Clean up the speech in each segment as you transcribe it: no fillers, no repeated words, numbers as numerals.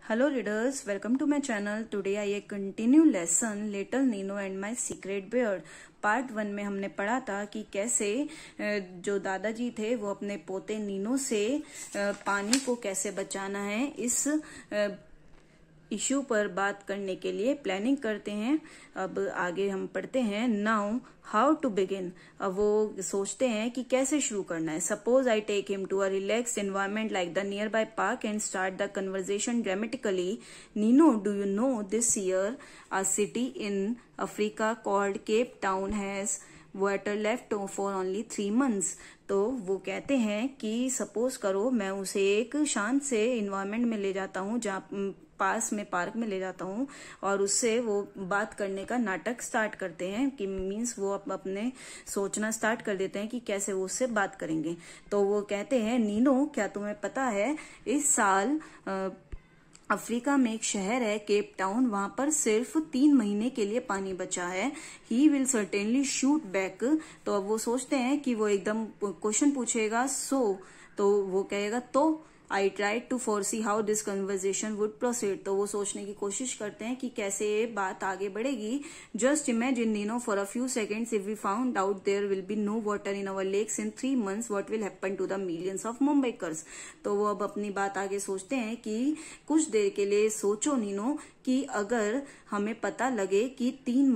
Hello readers, welcome to my channel. Today I continue lesson Little Nino and My Secret Beard. Part 1 में हमने पढ़ा था कि कैसे जो दादाजी थे वो अपने पोते नीनो से पानी को कैसे बचाना है इस इश्यू पर बात करने के लिए प्लानिंग करते हैं। अब आगे हम पढ़ते हैं। Now how to begin. अब वो सोचते हैं कि कैसे शुरू करना है। Suppose I take him to a relaxed environment like the nearby park and start the conversation dramatically. Nino, do you know this year a city in Africa called Cape Town has water left for only 3 months। तो वो कहते हैं कि suppose करो मैं उसे एक शांत से इन्वायरमेंट में ले जाता हूँ, जहाँ पास में पार्क में ले जाता हूँ और उससे वो बात करने का नाटक स्टार्ट करते हैं कि मीन्स वो अपने सोचना स्टार्ट कर देते हैं कि कैसे वो उससे बात करेंगे। तो वो कहते हैं, नीनो क्या तुम्हें पता है इस साल अफ्रीका में एक शहर है केप टाउन, वहां पर सिर्फ 3 महीने के लिए पानी बचा है। He will certainly shoot back. तो अब वो सोचते हैं कि वो एकदम क्वेश्चन पूछेगा, तो वो कहेगा तो I tried to foresee how this conversation would proceed. तो वो सोचने की कोशिश करते हैं कि कैसे ये बात आगे बढ़ेगी। Just imagine Nino for a few seconds if we found out there will be no water in our lakes in 3 months what will happen to the millions of Mumbaikars. तो वो अब अपनी बात आगे सोचते हैं कि कुछ देर के लिए सोचो नीनो कि अगर हमें पता लगे कि 3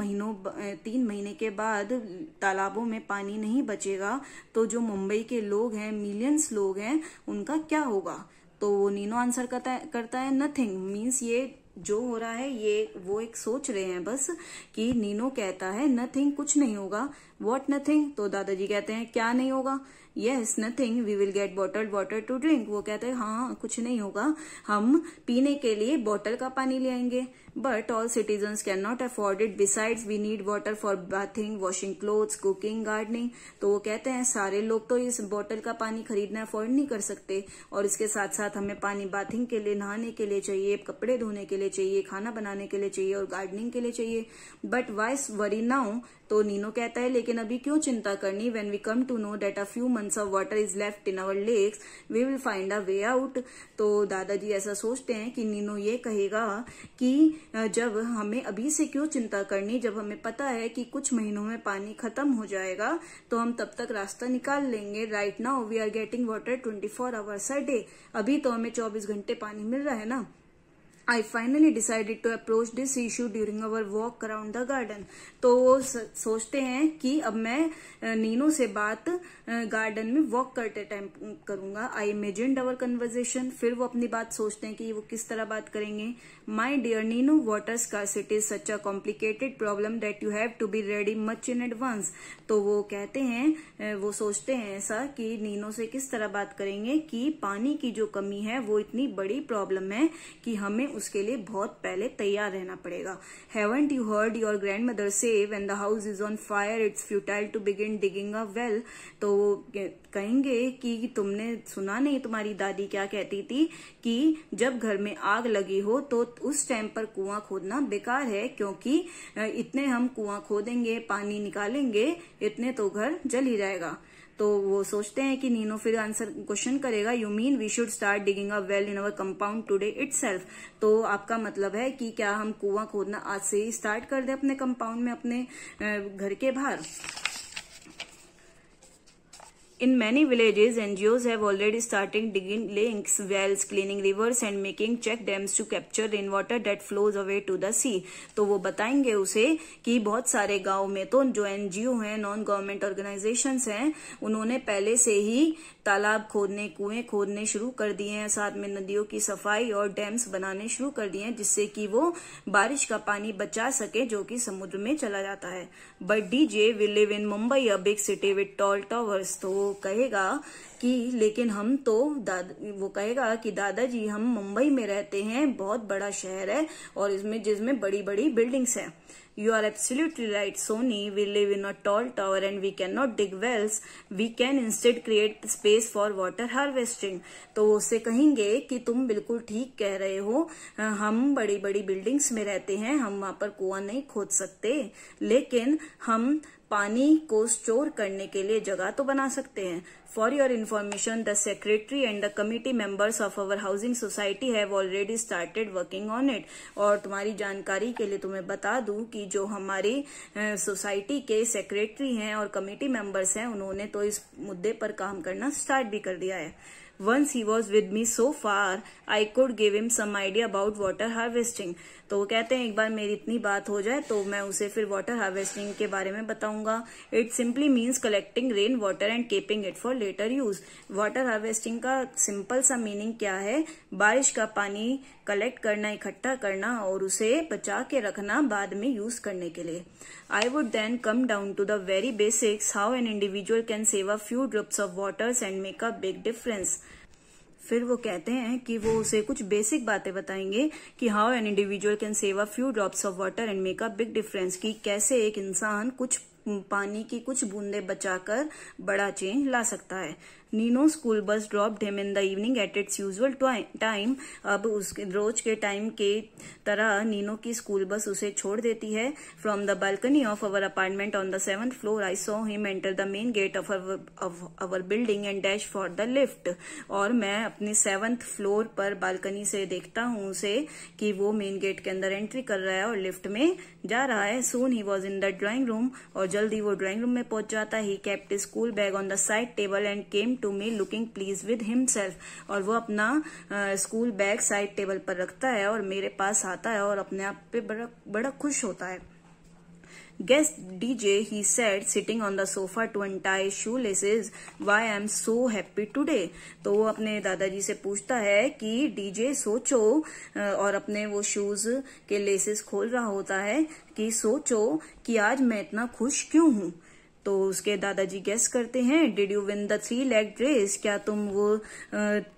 महीने के बाद तालाबों में पानी नहीं बचेगा तो जो मुंबई के लोग हैं, मिलियंस लोग हैं, उनका क्या होगा। तो वो नीनो आंसर करता है नथिंग। मीन्स ये जो हो रहा है ये वो एक सोच रहे हैं बस कि नीनो कहता है नथिंग, कुछ नहीं होगा। What nothing. तो दादाजी कहते हैं क्या नहीं होगा। Yes nothing, we will get bottled water to drink. वो कहते हैं हाँ कुछ नहीं होगा, हम पीने के लिए बॉटल का पानी ले आएंगे। But all citizens can not afford it, besides we need water for bathing, washing clothes, cooking, gardening. तो वो कहते हैं सारे लोग तो इस बॉटल का पानी खरीदना अफोर्ड नहीं कर सकते और इसके साथ साथ हमें पानी बाथिंग के लिए, नहाने के लिए चाहिए, कपड़े धोने के लिए चाहिए, खाना बनाने के लिए चाहिए और गार्डनिंग के लिए चाहिए। But why worry now. तो नीनो कहता है लेकिन अभी क्यों चिंता करनी। When we come to know that a few months of water is left in our lakes we will find a way out. तो दादाजी ऐसा सोचते हैं कि नीनो ये कहेगा कि जब हमें अभी से क्यों चिंता करनी, जब हमें पता है कि कुछ महीनों में पानी खत्म हो जाएगा तो हम तब तक रास्ता निकाल लेंगे। Right now we are getting water 24 hours a day। अभी तो हमें 24 घंटे पानी मिल रहा है ना। I finally decided to approach this issue during our walk around the garden। तो वो सोचते हैं कि अब मैं नीनो से बात गार्डन में वॉक करते टाइम करूंगा। I imagined our conversation। फिर वो अपनी बात सोचते हैं कि वो किस तरह बात करेंगे। My dear Nino, water scarcity is such a complicated problem that you have to be ready much in advance। तो वो कहते हैं, वो सोचते हैं ऐसा कि नीनो से किस तरह बात करेंगे कि पानी की जो कमी है वो इतनी बड़ी प्रॉब्लम है कि हमें उसके लिए बहुत पहले तैयार रहना पड़ेगा। Haven't you heard your grandmother say when the house is on fire it's futile to begin digging a well। तो कहेंगे कि तुमने सुना नहीं तुम्हारी दादी क्या कहती थी कि जब घर में आग लगी हो तो उस टाइम पर कुआं खोदना बेकार है, क्योंकि इतने हम कुआं खोदेंगे, पानी निकालेंगे, इतने तो घर जल ही जाएगा। तो वो सोचते हैं कि नीनो फिर आंसर क्वेश्चन करेगा, you mean we should start digging a well in our compound today itself. तो आपका मतलब है कि क्या हम कुआं खोदना आज से ही स्टार्ट कर दें अपने कंपाउंड में, अपने घर के बाहर। In many villages, NGOs have already started digging lakes, wells, cleaning rivers and making check dams to capture rainwater that flows away to the sea। तो वो बताएंगे उसे कि बहुत सारे गांव में तो जो NGO हैं, नॉन गवर्नमेंट ऑर्गेनाइजेशंस हैं, उन्होंने पहले से ही तालाब खोदने, कुएं खोदने शुरू कर दिए हैं, साथ में नदियों की सफाई और डैम्स बनाने शुरू कर दिए हैं जिससे कि वो बारिश का पानी बचा सके जो कि समुद्र में चला जाता है। But DJ will live in Mumbai, a big city with tall towers. तो कहेगा कि लेकिन हम तो वो कहेगा कि दादाजी हम मुंबई में रहते हैं, बहुत बड़ा शहर है और जिसमें बड़ी बड़ी बिल्डिंग्स हैं। You are absolutely right, Sony. We live in a tall tower and we cannot dig wells. We can instead create space for water harvesting। तो उससे कहेंगे कि तुम बिल्कुल ठीक कह रहे हो, हम बड़ी बड़ी बिल्डिंग्स में रहते हैं, हम वहां पर कुआं नहीं खोद सकते, लेकिन हम पानी को स्टोर करने के लिए जगह तो बना सकते हैं। For your information, the secretary and the committee members of our housing society have already started working on it. और तुम्हारी जानकारी के लिए तुम्हें बता दूं कि जो हमारी सोसाइटी के सेक्रेटरी हैं और कमिटी मेंबर्स हैं, उन्होंने तो इस मुद्दे पर काम करना स्टार्ट भी कर दिया है। Once he was with me so far, I could give him some idea about water harvesting. तो वो कहते हैं एक बार मेरी इतनी बात हो जाए तो मैं उसे फिर वाटर हार्वेस्टिंग के बारे में बताऊंगा। It simply means collecting rain water and keeping it for later use. Water harvesting का सिंपल सा मीनिंग क्या है? बारिश का पानी कलेक्ट करना, इकट्ठा करना और उसे बचा के रखना बाद में यूज करने के लिए। I would then come down to the very basics, how an individual can save a few drops of water and make a big difference. फिर वो कहते हैं कि वो उसे कुछ बेसिक बातें बताएंगे कि how an individual can save a few drops of water and make a big difference, कि कैसे एक इंसान कुछ पानी की कुछ बूंदे बचाकर बड़ा चेंज ला सकता है। Nino school bus dropped him in the evening at its usual time. अब उसके रोज के टाइम के तरह नीनो की स्कूल बस उसे छोड़ देती है। From the balcony of our apartment on the 7th floor I saw him enter the main gate of our building and dash for the lift. और मैं अपनी 7th फ्लोर पर बालकनी से देखता हूँ उसे कि वो मेन गेट के अंदर एंट्री कर रहा है और लिफ्ट में जा रहा है। सून ही was in the drawing room, और जल्दी वो ड्राइंग रूम में पहुंच जाता है। He kept his school bag on the side table and came to me looking please with himself. और वो अपना स्कूल बैग साइड टेबल पर रखता है और मेरे पास आता है और अपने आप पे बड़ा खुश होता है। Guess DJ, he said, sitting on the sofa to untie shoelaces, why I'm so happy today. तो वो अपने दादाजी से पूछता है कि डीजे सोचो, और अपने वो शूज के लेसेस खोल रहा होता है कि सोचो कि आज मैं इतना खुश क्यों हूँ। तो उसके दादाजी गेस करते हैं, did you win the 3-legged race, क्या तुम वो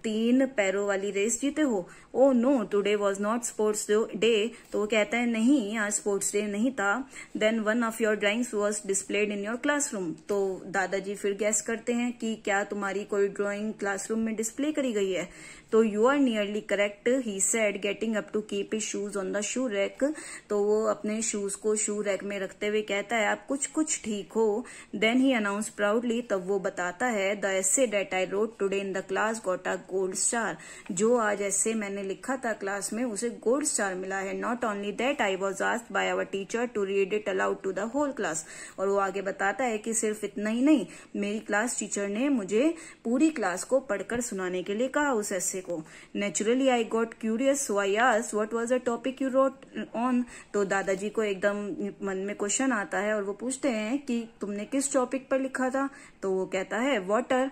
3 पैरों वाली रेस जीते हो। Oh no, today was not sports day. तो वो कहता है नहीं, आज स्पोर्ट्स डे नहीं था। Then one of your drawings was displayed in your classroom. तो दादाजी फिर गेस करते हैं कि क्या तुम्हारी कोई ड्राइंग क्लासरूम में डिस्प्ले करी गई है। तो you are nearly correct, he said, getting up to keep his shoes on the shoe rack. तो वो अपने शूज को शू रैक में रखते हुए कहता है आप कुछ ठीक हो। देन ही अनाउंस प्राउडली, तब वो बताता है, the essay that I wrote today in the class got a gold star. जो आज एसे मैंने लिखा था क्लास में उसे गोल्ड स्टार मिला है। Not only that, I was asked by our teacher to read it aloud to the whole class. और वो आगे बताता है कि सिर्फ इतना ही नहीं, मेरी क्लास टीचर ने मुझे पूरी क्लास को पढ़कर सुनाने के लिए कहा उस एसे को। Naturally I got curious, so I asked what was the topic you wrote on. तो दादाजी को एकदम मन में क्वेश्चन आता है और वो पूछते हैं कि तुमने किस टॉपिक पर लिखा था। तो वो कहता है वाटर।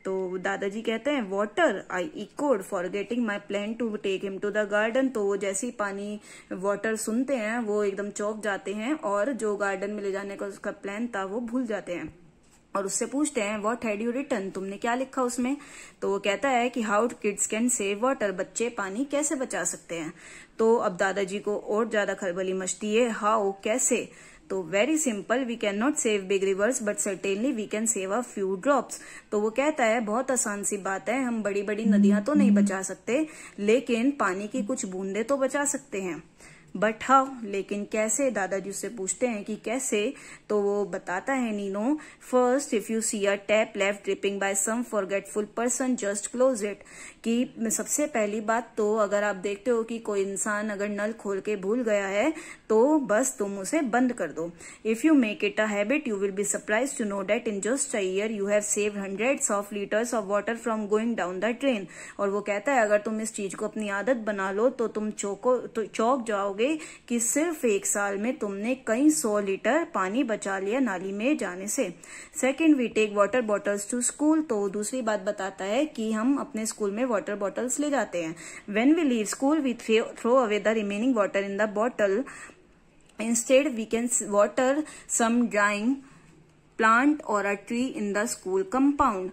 तो दादाजी कहते हैं water, I echoed, forgetting my plan to take him to the garden. तो वो जैसे ही पानी वाटर सुनते हैं वो एकदम चौंक जाते हैं और जो गार्डन में ले जाने का उसका प्लान था वो भूल जाते हैं और उससे पूछते हैं व्हाट हैड यू रिटन, तुमने क्या लिखा उसमें। तो वो कहता है कि how kids can save water, बच्चे पानी कैसे बचा सकते हैं। तो अब दादाजी को और ज्यादा खलबली मचती है, हाउ, कैसे। तो very simple, we can not save big rivers but certainly we can save a few drops. तो वो कहता है बहुत आसान सी बात है, हम बड़ी बड़ी नदियां तो नहीं बचा सकते लेकिन पानी की कुछ बूंदे तो बचा सकते हैं। बट हाउ, लेकिन कैसे, दादाजी उससे पूछते हैं कि कैसे। तो वो बताता है Nino, first if you see a tap left dripping by some forgetful person just close it. कि सबसे पहली बात तो अगर आप देखते हो कि कोई इंसान अगर नल खोल के भूल गया है तो बस तुम उसे बंद कर दो। If you make it a habit you will be surprise to know that in just a year you have saved hundreds of litres of water from going down the drain. और वो कहता है अगर तुम इस चीज को अपनी आदत बना लो तो तुम चौंक जाओगे कि सिर्फ 1 साल में तुमने कई 100 लीटर पानी बचा लिया नाली में जाने से। Second, we take water bottles to school. तो दूसरी बात बताता है कि हम अपने स्कूल में वाटर बॉटल्स ले जाते हैं। When we leave school we throw away the remaining water in the bottle. Instead we can water some drying plant और a tree in the school compound.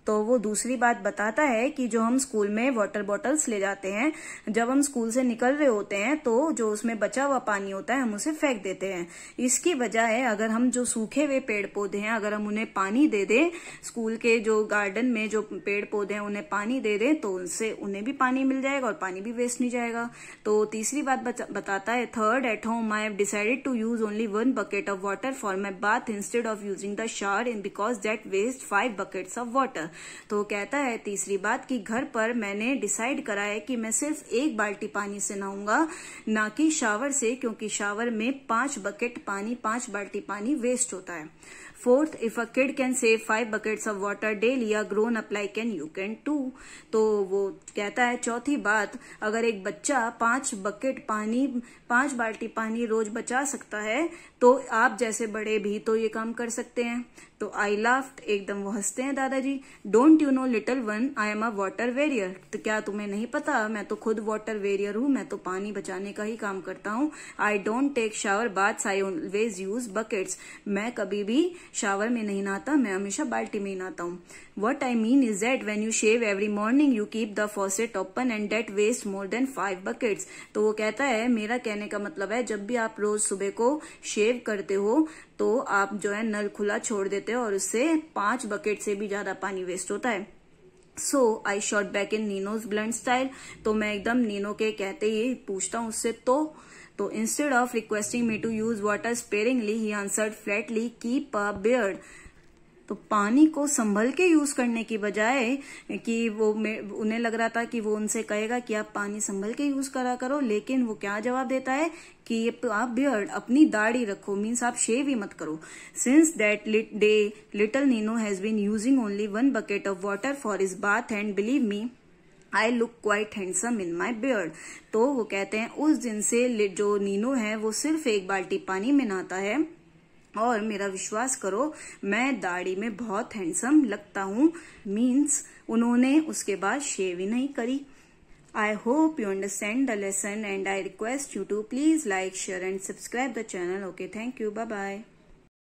तो वो दूसरी बात बताता है कि जो हम स्कूल में वाटर बॉटल्स ले जाते हैं, जब हम स्कूल से निकल रहे होते हैं तो जो उसमें बचा हुआ पानी होता है हम उसे फेंक देते हैं। इसकी वजह है अगर हम जो सूखे हुए पेड़ पौधे हैं अगर हम उन्हें पानी दे दें, स्कूल के जो गार्डन में जो पेड़ पौधे हैं उन्हें पानी दे दें तो उनसे उन्हें भी पानी मिल जाएगा और पानी भी वेस्ट नहीं जाएगा। तो तीसरी बात बताता है, third, at home I have decided to use only 1 bucket of water for my bath instead of using the shower in because that waste 5 buckets of water. तो कहता है तीसरी बात कि घर पर मैंने डिसाइड करा है कि मैं सिर्फ 1 बाल्टी पानी से नहाऊंगा, ना कि शावर से, क्योंकि शावर में 5 बाल्टी पानी वेस्ट होता है। Fourth, if a kid can save 5 buckets of water daily, a grown up like you can too. तो वो कहता है चौथी बात, अगर एक बच्चा 5 बाल्टी पानी रोज बचा सकता है तो आप जैसे बड़े भी तो ये काम कर सकते हैं। तो आई लाफ्ड, एकदम वो हंसते हैं दादाजी। Don't you know little one, I am a water warrior. तो क्या तुम्हें नहीं पता, मैं तो खुद वाटर वेरियर हूँ, मैं तो पानी बचाने का ही काम करता हूँ। I don't take shower baths, I always use buckets. मैं कभी भी शावर में नहीं नहाता, मैं हमेशा बाल्टी में ही नहाता हूँ। What I mean is that when you shave every morning, you keep the faucet open and that waste more than 5 buckets. तो वो कहता है मेरा कहने का मतलब है जब भी आप रोज सुबह को शेव करते हो तो आप जो है नल खुला छोड़ देते हो और उससे 5 बकेट से भी ज्यादा पानी वेस्ट होता है। So I shot back in Nino's blunt style. तो मैं एकदम नीनो के कहते ही पूछता हूँ उससे तो instead of requesting me to use water sparingly, he answered flatly, keep a beard. तो पानी को संभल के यूज करने की बजाय कि वो उन्हें लग रहा था कि वो उनसे कहेगा कि आप पानी संभल के यूज करा करो, लेकिन वो क्या जवाब देता है कि आप बियर्ड, अपनी दाढ़ी रखो, मीन्स आप शेव ही मत करो। Since that day little Nino has been using only 1 bucket of water for his bath and believe me I look quite handsome in my beard. तो वो कहते हैं उस दिन से जो नीनो है वो सिर्फ 1 बाल्टी पानी में नहाता है और मेरा विश्वास करो मैं दाढ़ी में बहुत हैंडसम लगता हूँ। मीन्स उन्होंने उसके बाद शेव ही नहीं करी। I hope you understand the lesson and I request you to please like, share and subscribe the channel. Okay, thank you. Bye bye.